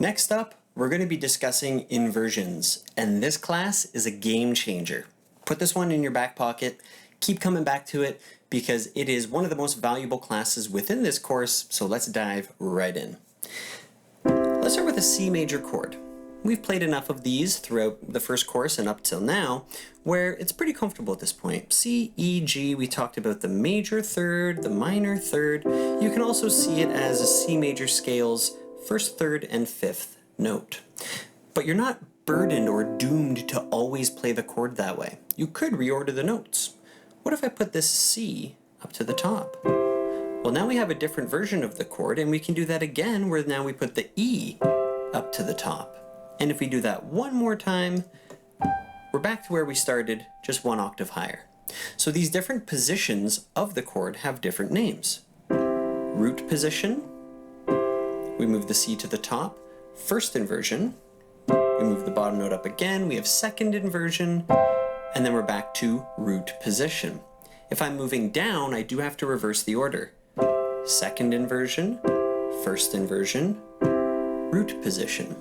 Next up, we're going to be discussing inversions, and this class is a game changer. Put this one in your back pocket, keep coming back to it because it is one of the most valuable classes within this course, so let's dive right in. Let's start with a C major chord. We've played enough of these throughout the first course and up till now, where it's pretty comfortable at this point. C, E, G, we talked about the major third, the minor third. You can also see it as a C major scale's first, third, and fifth note. But you're not burdened or doomed to always play the chord that way. You could reorder the notes. What if I put this C up to the top? Well, now we have a different version of the chord, and we can do that again, where now we put the E up to the top. And if we do that one more time, we're back to where we started, just one octave higher. So these different positions of the chord have different names. Root position, we move the C to the top. First inversion, we move the bottom note up again. We have second inversion, and then we're back to root position. If I'm moving down, I do have to reverse the order. Second inversion, first inversion, root position.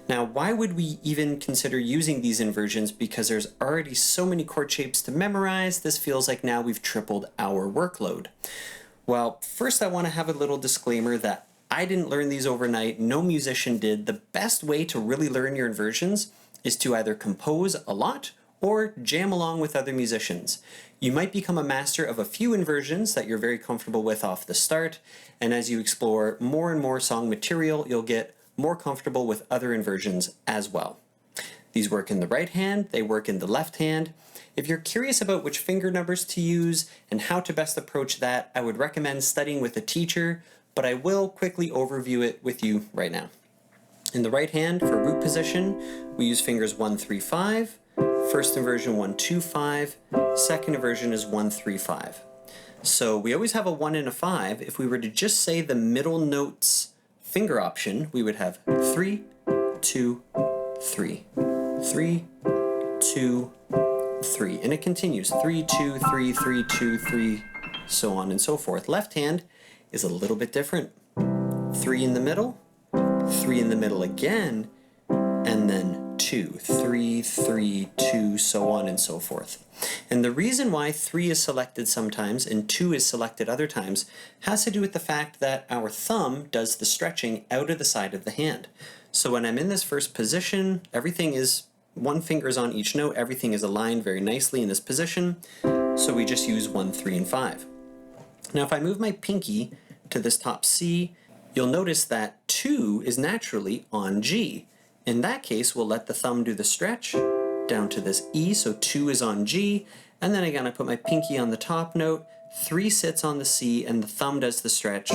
Now, why would we even consider using these inversions? Because there's already so many chord shapes to memorize, this feels like now we've tripled our workload. Well, first I want to have a little disclaimer that I didn't learn these overnight, no musician did. The best way to really learn your inversions is to either compose a lot or jam along with other musicians. You might become a master of a few inversions that you're very comfortable with off the start, and as you explore more and more song material, you'll get more comfortable with other inversions as well. These work in the right hand, they work in the left hand. If you're curious about which finger numbers to use and how to best approach that, I would recommend studying with a teacher, but I will quickly overview it with you right now. In the right hand, for root position, we use fingers 1, 3, 5. First inversion 1, 2, 5. Second inversion is 1, 3, 5. So we always have a 1 and a 5. If we were to just say the middle notes finger option, we would have 3, 2, 3, 3, 2, 3, and it continues 3, 2, 3, 3, 2, 3, so on and so forth. Left hand is a little bit different. 3 in the middle, 3 in the middle again, and then 2, 3, 3, 2, so on and so forth. And the reason why 3 is selected sometimes and 2 is selected other times has to do with the fact that our thumb does the stretching out of the side of the hand. So when I'm in this first position, everything is, one finger is on each note, everything is aligned very nicely in this position, so we just use 1, 3, and 5. Now if I move my pinky to this top C, you'll notice that 2 is naturally on G. In that case, we'll let the thumb do the stretch down to this E, so 2 is on G, and then again I put my pinky on the top note, 3 sits on the C, and the thumb does the stretch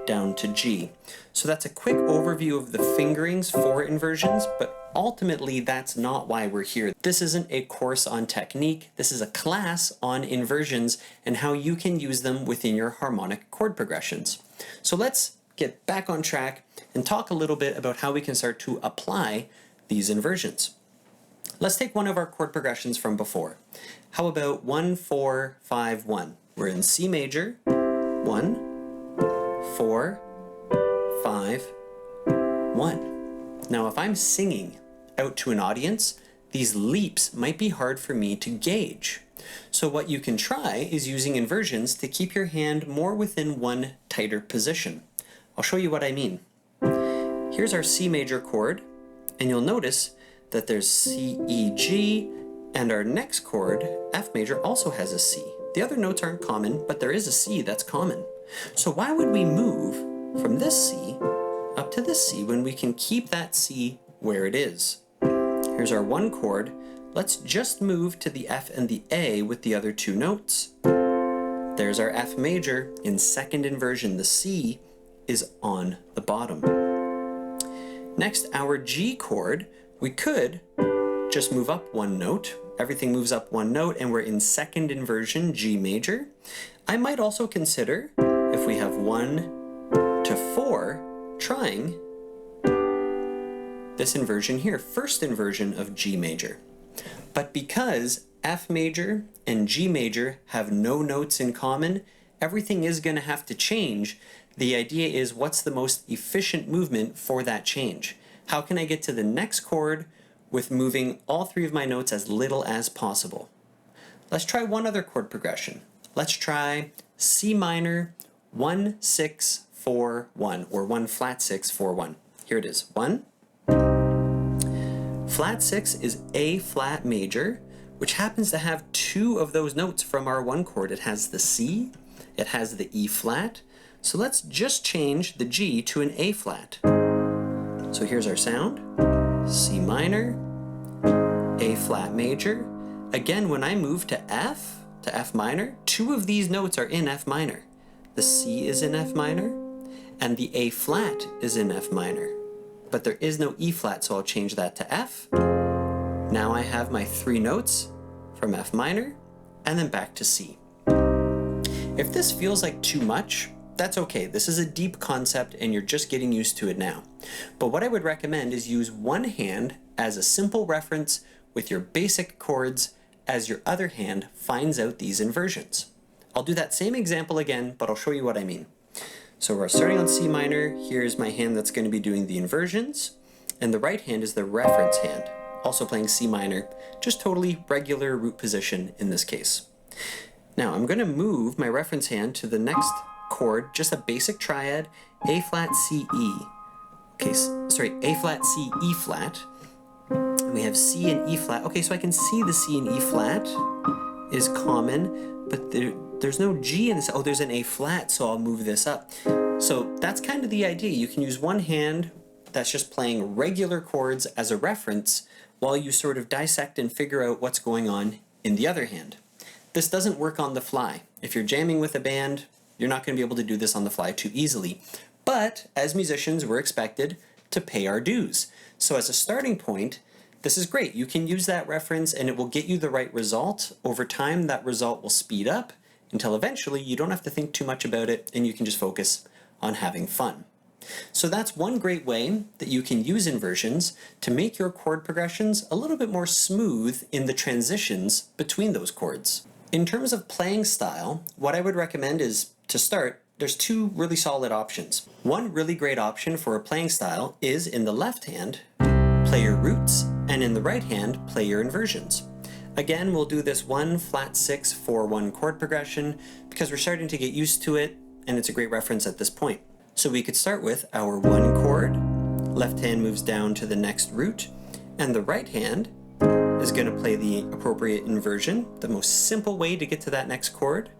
down to G. So that's a quick overview of the fingerings for inversions, but ultimately that's not why we're here. This isn't a course on technique, this is a class on inversions and how you can use them within your harmonic chord progressions. So let's get back on track and talk a little bit about how we can start to apply these inversions. Let's take one of our chord progressions from before. How about 1, 4, 5, 1? We're in C major, 1, 4, 5, 1. Now if I'm singing out to an audience, these leaps might be hard for me to gauge. So what you can try is using inversions to keep your hand more within one tighter position. I'll show you what I mean. Here's our C major chord, and you'll notice that there's C, E, G, and our next chord, F major, also has a C. The other notes aren't common, but there is a C that's common. So why would we move from this C up to this C when we can keep that C where it is? Here's our one chord. Let's just move to the F and the A with the other two notes. There's our F major in second inversion. The C is on the bottom. Next, our G chord, we could just move up one note. Everything moves up one note and we're in second inversion, G major. I might also consider, if we have 1 to 4, trying this inversion here, first inversion of G major. But because F major and G major have no notes in common, everything is going to have to change. The idea is, what's the most efficient movement for that change? How can I get to the next chord with moving all three of my notes as little as possible? Let's try one other chord progression. Let's try C minor 1 6 4 1, or 1 flat 6 4 1. Here it is. 1. Flat 6 is A flat major, which happens to have two of those notes from our 1 chord. It has the C, it has the E flat. So let's just change the G to an A flat. So here's our sound. C minor, A flat major. Again, when I move to F minor, two of these notes are in F minor. The C is in F minor, and the A flat is in F minor. But there is no E flat, so I'll change that to F. Now I have my three notes from F minor, and then back to C. If this feels like too much, that's okay. This is a deep concept and you're just getting used to it now. But what I would recommend is use one hand as a simple reference with your basic chords as your other hand finds out these inversions. I'll do that same example again, but I'll show you what I mean. So we're starting on C minor. Here's my hand that's going to be doing the inversions, and the right hand is the reference hand, also playing C minor, just totally regular root position in this case. Now I'm going to move my reference hand to the next chord, just a basic triad, A flat C E. Okay, sorry, A flat C E flat. And we have C and E flat. Okay, so I can see the C and E flat is common, but there's no G in this. Oh, there's an A flat, so I'll move this up. So that's kind of the idea. You can use one hand that's just playing regular chords as a reference while you sort of dissect and figure out what's going on in the other hand. This doesn't work on the fly. If you're jamming with a band, you're not going to be able to do this on the fly too easily. But as musicians, we're expected to pay our dues. So as a starting point, this is great. You can use that reference and it will get you the right result. Over time, that result will speed up until eventually you don't have to think too much about it and you can just focus on having fun. So that's one great way that you can use inversions to make your chord progressions a little bit more smooth in the transitions between those chords. In terms of playing style, what I would recommend is, to start, there's two really solid options. One really great option for a playing style is, in the left hand, play your roots, and in the right hand, play your inversions. Again, we'll do this 1 flat 6 4 1 chord progression because we're starting to get used to it and it's a great reference at this point. So we could start with our 1 chord, left hand moves down to the next root, and the right hand is going to play the appropriate inversion, the most simple way to get to that next chord.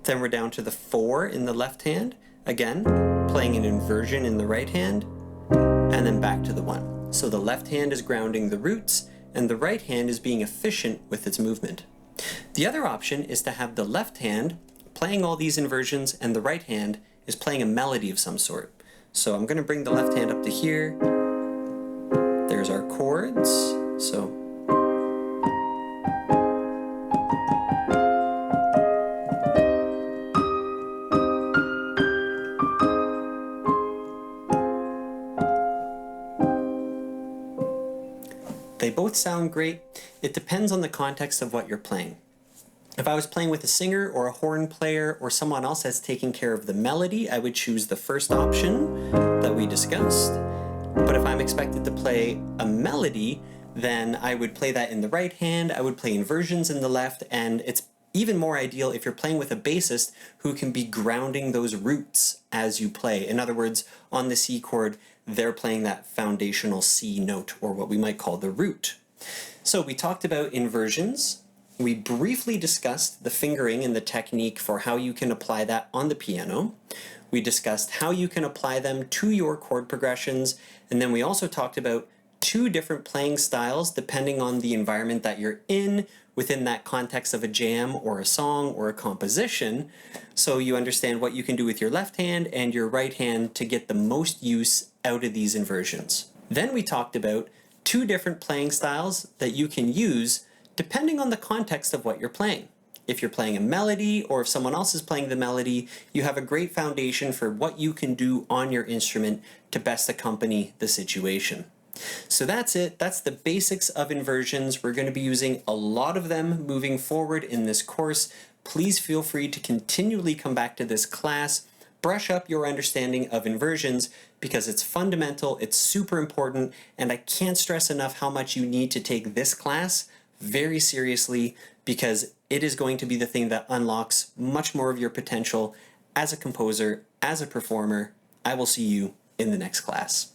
Then we're down to the 4 in the left hand, again playing an inversion in the right hand, and then back to the 1. So the left hand is grounding the roots, and the right hand is being efficient with its movement. The other option is to have the left hand playing all these inversions, and the right hand is playing a melody of some sort. So I'm going to bring the left hand up to here. There's our chords. So they both sound great. It depends on the context of what you're playing. If I was playing with a singer or a horn player or someone else that's taking care of the melody, I would choose the first option that we discussed. But if I'm expected to play a melody, then I would play that in the right hand, I would play inversions in the left, and it's even more ideal if you're playing with a bassist who can be grounding those roots as you play. In other words, on the C chord, they're playing that foundational C note, or what we might call the root. So we talked about inversions. We briefly discussed the fingering and the technique for how you can apply that on the piano. We discussed how you can apply them to your chord progressions, and then we also talked about two different playing styles depending on the environment that you're in within that context of a jam or a song or a composition, so you understand what you can do with your left hand and your right hand to get the most use out of these inversions. Then we talked about two different playing styles that you can use depending on the context of what you're playing. If you're playing a melody or if someone else is playing the melody, you have a great foundation for what you can do on your instrument to best accompany the situation. So that's it. That's the basics of inversions. We're going to be using a lot of them moving forward in this course, please feel free to continually come back to this class, brush up your understanding of inversions because it's fundamental, it's super important, and I can't stress enough how much you need to take this class very seriously because it is going to be the thing that unlocks much more of your potential as a composer, as a performer. I will see you in the next class.